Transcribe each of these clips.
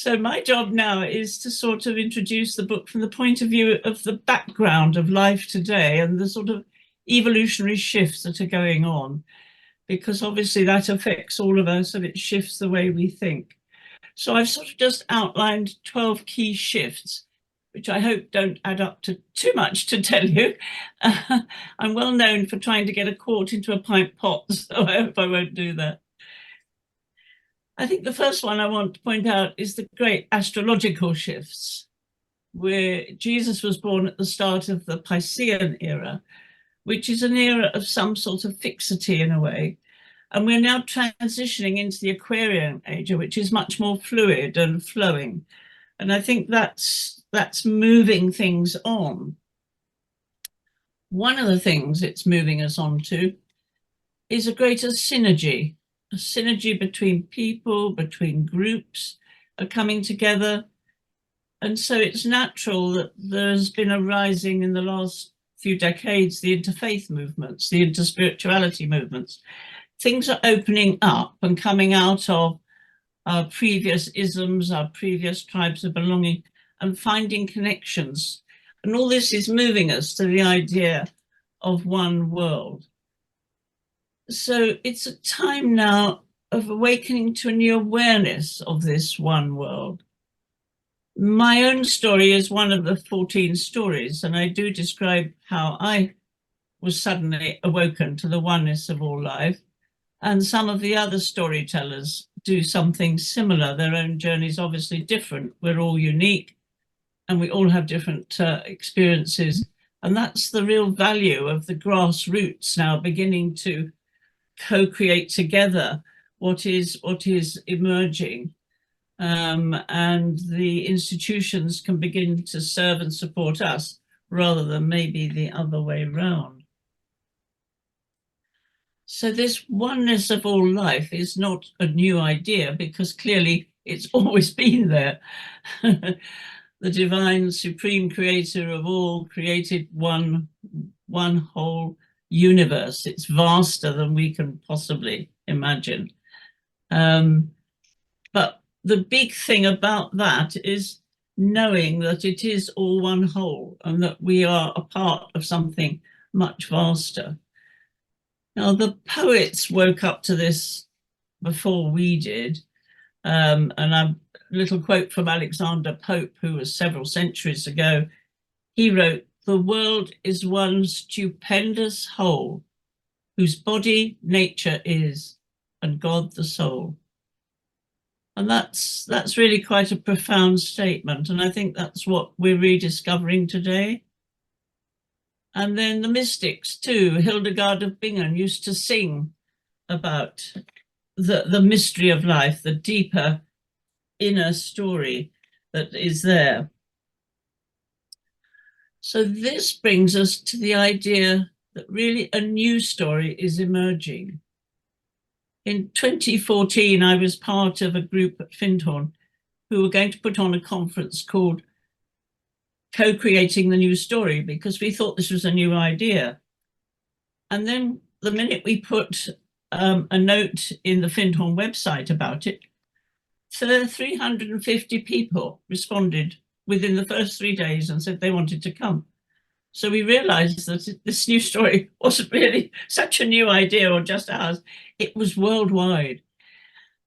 So my job now is to sort of introduce the book from the point of view of the background of life today and the sort of evolutionary shifts that are going on, because obviously that affects all of us and it shifts the way we think. So I've sort of just outlined 12 key shifts, which I hope don't add up to too much to tell you. I'm well known for trying to get a quart into a pint pot, so I hope I won't do that. I think the first one I want to point out is the great astrological shifts, where Jesus was born at the start of the Piscean era, which is an era of some sort of fixity in a way. And we're now transitioning into the Aquarian age, which is much more fluid and flowing. And I think that's moving things on. One of the things it's moving us on to is a greater synergy, a synergy between people, between groups are coming together. And so it's natural that there's been a rising in the last few decades, the interfaith movements, the interspirituality movements. Things are opening up and coming out of our previous isms, our previous tribes of belonging, and finding connections. And all this is moving us to the idea of one world. So it's a time now of awakening to a new awareness of this one world. My own story is one of the 14 stories, and I do describe how I was suddenly awoken to the oneness of all life. And some of the other storytellers do something similar. Their own journey is obviously different. We're all unique and we all have different experiences. And that's the real value of the grassroots now beginning to co-create together what is emerging. And the institutions can begin to serve and support us rather than maybe the other way around. So this oneness of all life is not a new idea, because clearly it's always been there. The divine supreme creator of all created one whole universe. It's vaster than we can possibly imagine. But the big thing about that is knowing that it is all one whole and that we are a part of something much vaster. Now, the poets woke up to this before we did. And a little quote from Alexander Pope, who was several centuries ago. He wrote, "The world is one stupendous whole, whose body nature is, and God the soul." And that's really quite a profound statement. And I think that's what we're rediscovering today. And then the mystics too. Hildegard of Bingen used to sing about the mystery of life, the deeper inner story that is there. So this brings us to the idea that really a new story is emerging. In 2014, I was part of a group at Findhorn who were going to put on a conference called Co-Creating the New Story, because we thought this was a new idea. And then the minute we put a note in the Findhorn website about it, 350 people responded within the first 3 days and said they wanted to come. So we realized that this new story wasn't really such a new idea or just ours, it was worldwide.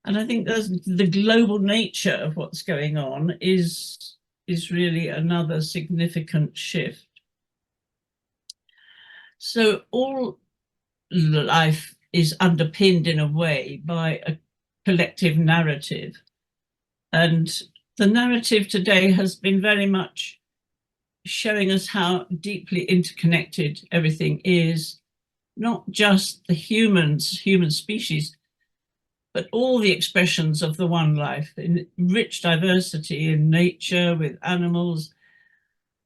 And I think the global nature of what's going on is really another significant shift. So all life is underpinned in a way by a collective narrative. And the narrative today has been very much showing us how deeply interconnected everything is, not just the human species, but all the expressions of the one life in rich diversity in nature, with animals,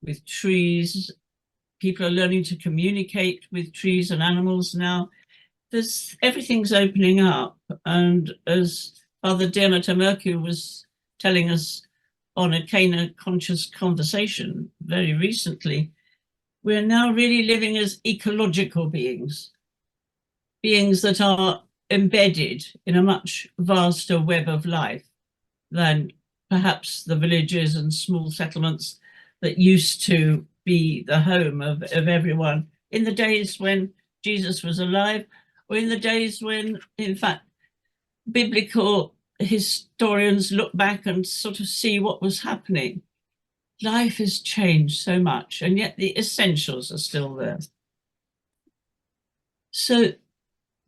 with trees. People are learning to communicate with trees and animals now. Everything's opening up. And as Father Demeter Merkur was telling us on a Cana Conscious Conversation very recently, we're now really living as ecological beings that are embedded in a much vaster web of life than perhaps the villages and small settlements that used to be the home of everyone in the days when Jesus was alive, or in the days when, in fact, biblical historians look back and sort of see what was happening. Life has changed so much, and yet the essentials are still there. So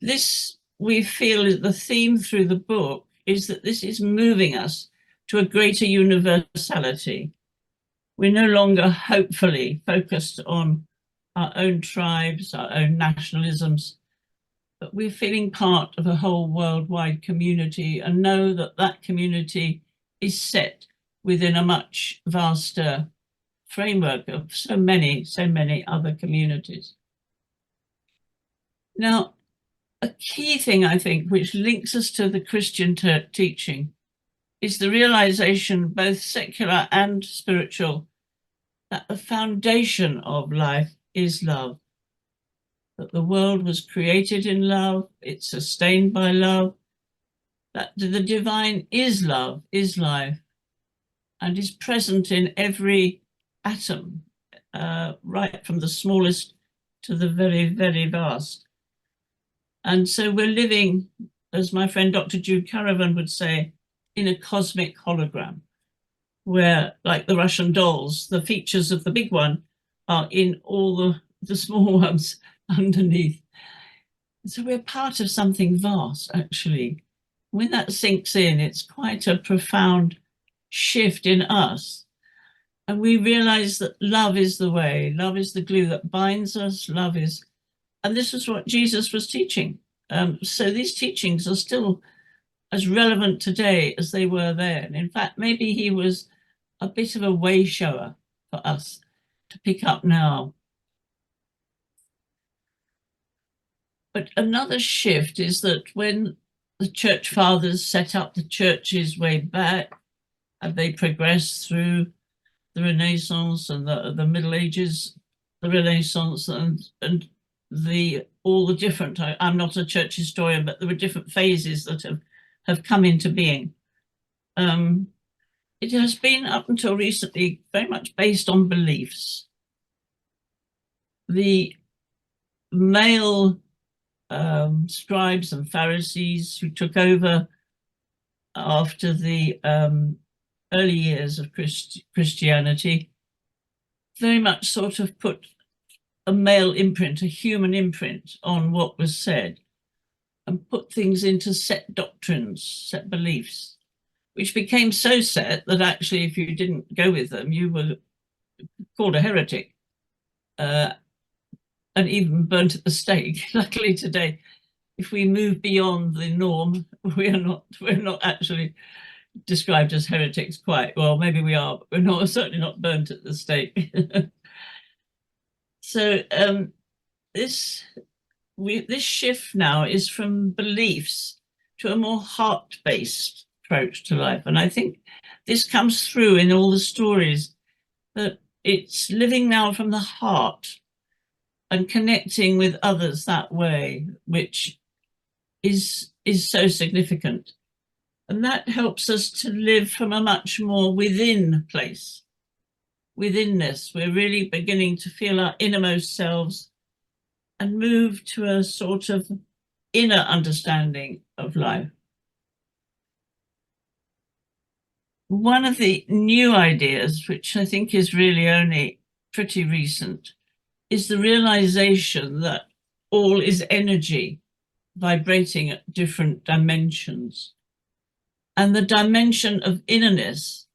this, we feel, is the theme through the book, is that this is moving us to a greater universality. We're no longer hopefully focused on our own tribes, our own nationalisms, but we're feeling part of a whole worldwide community and know that that community is set within a much vaster framework of so many other communities. Now, a key thing, I think, which links us to the Christian teaching is the realization, both secular and spiritual, that the foundation of life is love. That the world was created in love, it's sustained by love, that the divine is love, is life, and is present in every atom, right from the smallest to the very, very vast. And so we're living, as my friend Dr. Jude Caravan would say, in a cosmic hologram, where, like the Russian dolls, the features of the big one are in all the small ones underneath. So we're part of something vast, actually. When that sinks in, it's quite a profound shift in us. And we realize that love is the way, love is the glue that binds us, love is, and this is what Jesus was teaching. So these teachings are still as relevant today as they were then. In fact, maybe he was a bit of a way shower for us to pick up now. But another shift is that when the church fathers set up the churches way back, and they progressed through the Renaissance and the Middle Ages, the Renaissance and all the different, I'm not a church historian, but there were different phases that have come into being. It has been up until recently very much based on beliefs. The male scribes and Pharisees who took over after the early years of Christianity very much sort of put a male imprint, a human imprint on what was said, and put things into set doctrines, set beliefs, which became so set that actually if you didn't go with them, you were called a heretic and even burnt at the stake. Luckily today, if we move beyond the norm, we're not actually described as heretics quite. Well, maybe we are, but we're certainly not burnt at the stake. So this shift now is from beliefs to a more heart-based approach to life. And I think this comes through in all the stories, that it's living now from the heart and connecting with others that way, which is so significant. And that helps us to live from a much more within place. Within this, we're really beginning to feel our innermost selves and move to a sort of inner understanding of life. One of the new ideas, which I think is really only pretty recent, is the realization that all is energy vibrating at different dimensions. And the dimension of innerness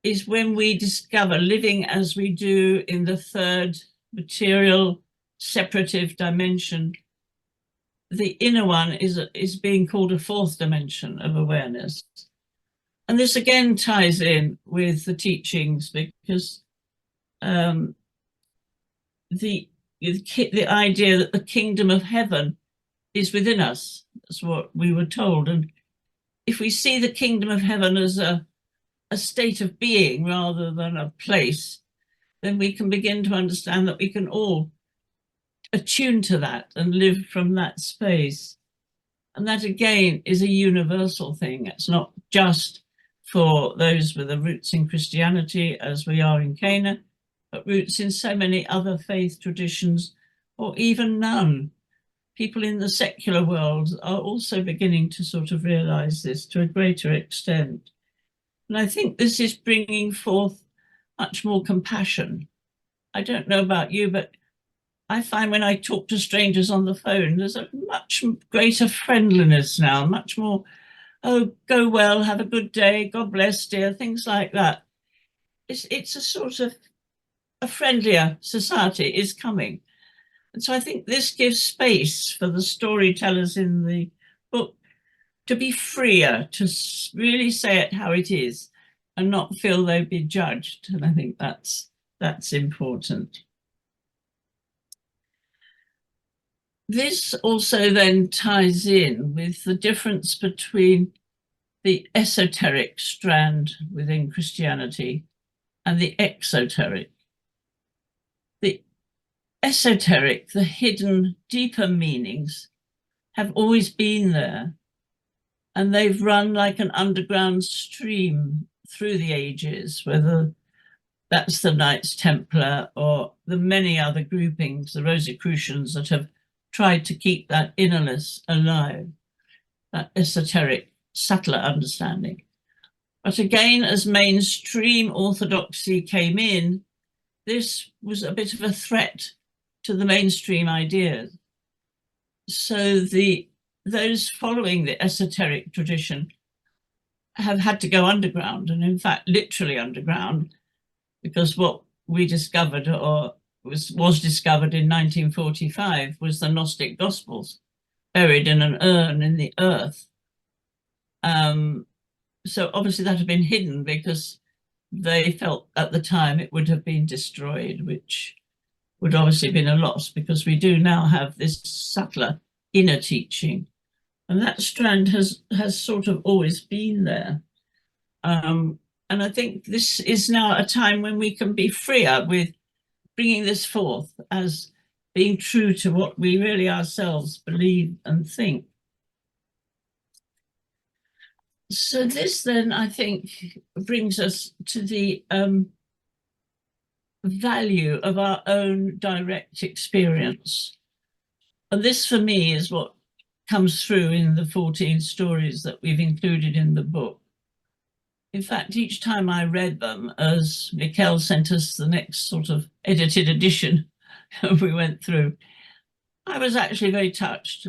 is when we discover, living as we do in the third material separative dimension, the inner one is being called a fourth dimension of awareness. And this again ties in with the teachings, because the idea that the kingdom of heaven is within us. That's what we were told. And if we see the kingdom of heaven as a state of being rather than a place, then we can begin to understand that we can all attune to that and live from that space. And that again is a universal thing. It's not just for those with the roots in Christianity, as we are in Cana, but roots in so many other faith traditions, or even none. People in the secular world are also beginning to sort of realize this to a greater extent. And I think this is bringing forth much more compassion. I don't know about you, but I find when I talk to strangers on the phone, there's a much greater friendliness now, much more, oh, go well, have a good day, God bless, dear, things like that. It's a sort of a friendlier society is coming. And so I think this gives space for the storytellers in the book to be freer, to really say it how it is and not feel they'd be judged. And I think that's important. This also then ties in with the difference between the esoteric strand within Christianity and the exoteric. The esoteric, the hidden, deeper meanings have always been there, and they've run like an underground stream through the ages, whether that's the Knights Templar or the many other groupings, the Rosicrucians, that have tried to keep that innerness alive, that esoteric, subtler understanding. But again, as mainstream orthodoxy came in, this was a bit of a threat to the mainstream ideas. So those following the esoteric tradition have had to go underground, and in fact, literally underground, because what we discovered, or was discovered in 1945, was the Gnostic Gospels, buried in an urn in the earth. So obviously that had been hidden because they felt at the time it would have been destroyed, which would obviously have been a loss, because we do now have this subtler inner teaching. And that strand has sort of always been there. And I think this is now a time when we can be freer with bringing this forth as being true to what we really ourselves believe and think. So this then, I think, brings us to the value of our own direct experience. And this, for me, is what comes through in the 14 stories that we've included in the book. In fact, each time I read them, as Mikkel sent us the next sort of edited edition we went through, I was actually very touched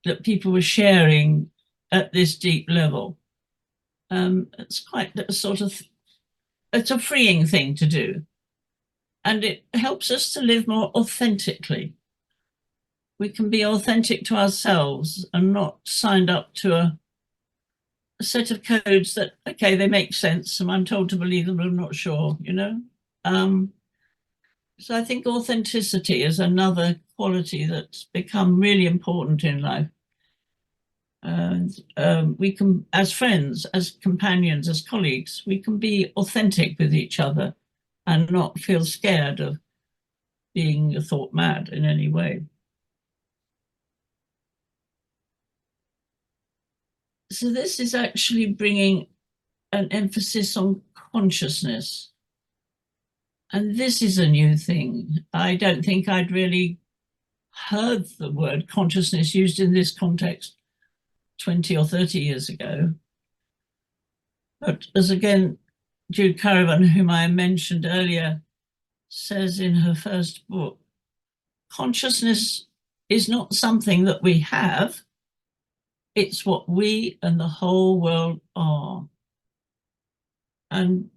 that people were sharing at this deep level. It's quite a sort of, it's a freeing thing to do. And it helps us to live more authentically. We can be authentic to ourselves and not signed up to a set of codes that, okay, they make sense and I'm told to believe them, but I'm not sure, you know? So I think authenticity is another quality that's become really important in life. And we can, as friends, as companions, as colleagues, we can be authentic with each other and not feel scared of being thought mad in any way. So this is actually bringing an emphasis on consciousness. And this is a new thing. I don't think I'd really heard the word consciousness used in this context 20 or 30 years ago. But as again, Jude Caravan, whom I mentioned earlier, says in her first book, consciousness is not something that we have, it's what we and the whole world are. And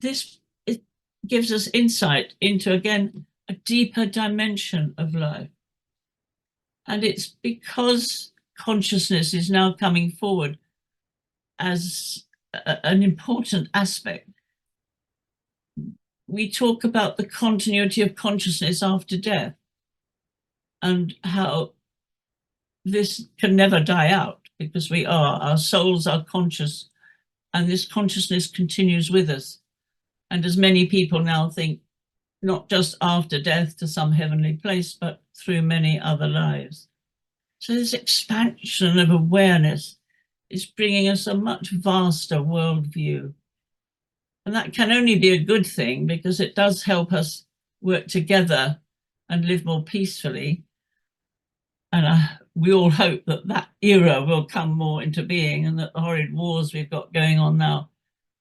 this, it gives us insight into, again, a deeper dimension of life. And it's because consciousness is now coming forward as an important aspect. We talk about the continuity of consciousness after death and how this can never die out because our souls are conscious, and this consciousness continues with us. And as many people now think, not just after death to some heavenly place, but through many other lives. So this expansion of awareness is bringing us a much vaster worldview. And that can only be a good thing because it does help us work together and live more peacefully. And we all hope that that era will come more into being and that the horrid wars we've got going on now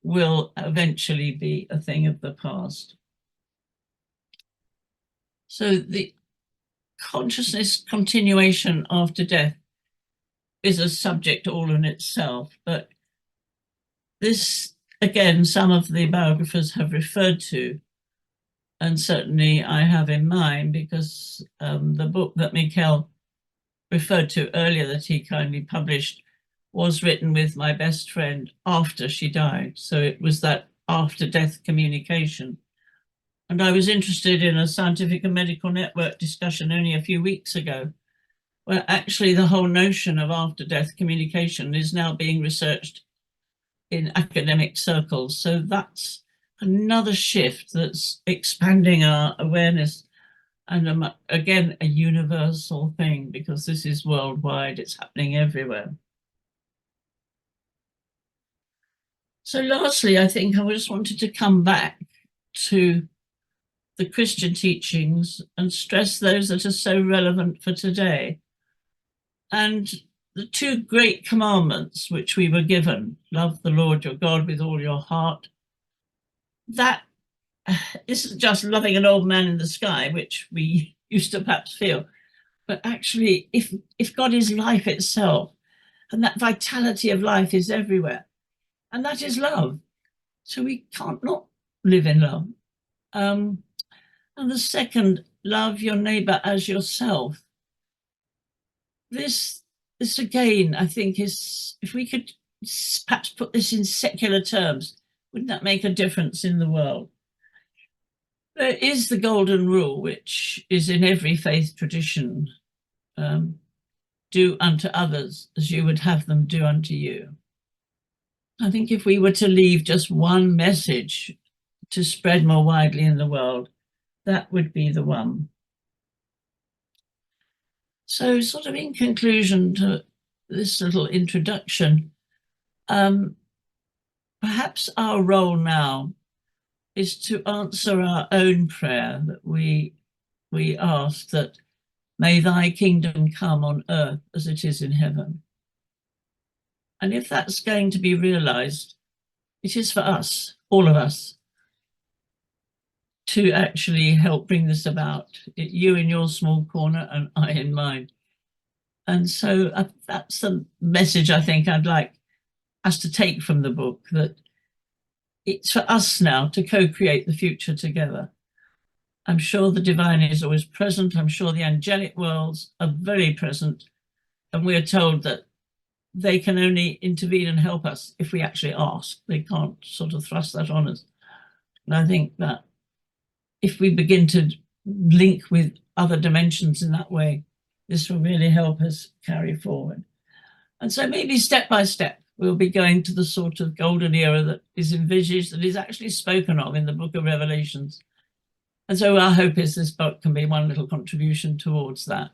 will eventually be a thing of the past. So the consciousness continuation after death is a subject all in itself, but this, again, some of the biographers have referred to, and certainly I have in mind, because the book that Mikkel referred to earlier that he kindly published was written with my best friend after she died. So it was that after-death communication. And I was interested in a scientific and medical network discussion only a few weeks ago, where actually the whole notion of after-death communication is now being researched in academic circles. So that's another shift that's expanding our awareness, and again, a universal thing, because this is worldwide, it's happening everywhere. So lastly, I think I just wanted to come back to the Christian teachings and stress those that are so relevant for today. And the two great commandments which we were given, love the Lord your God with all your heart, that isn't just loving an old man in the sky, which we used to perhaps feel, but actually if God is life itself, and that vitality of life is everywhere, and that is love. So we can't not live in love. And the second, love your neighbor as yourself. This again, I think, is, if we could perhaps put this in secular terms, wouldn't that make a difference in the world? There is the golden rule, which is in every faith tradition. Do unto others as you would have them do unto you. I think if we were to leave just one message to spread more widely in the world, that would be the one. So sort of in conclusion to this little introduction, perhaps our role now is to answer our own prayer that we ask that, may thy kingdom come on earth as it is in heaven. And if that's going to be realized, it is for us, all of us, to actually help bring this about, you in your small corner and I in mine. And so that's the message I think I'd like us to take from the book, that it's for us now to co-create the future together. I'm sure the divine is always present. I'm sure the angelic worlds are very present. And we're told that they can only intervene and help us if we actually ask. They can't sort of thrust that on us. And I think that if we begin to link with other dimensions in that way, this will really help us carry forward. And so maybe step by step, we'll be going to the sort of golden era that is envisaged, that is actually spoken of in the book of Revelations. And so our hope is this book can be one little contribution towards that.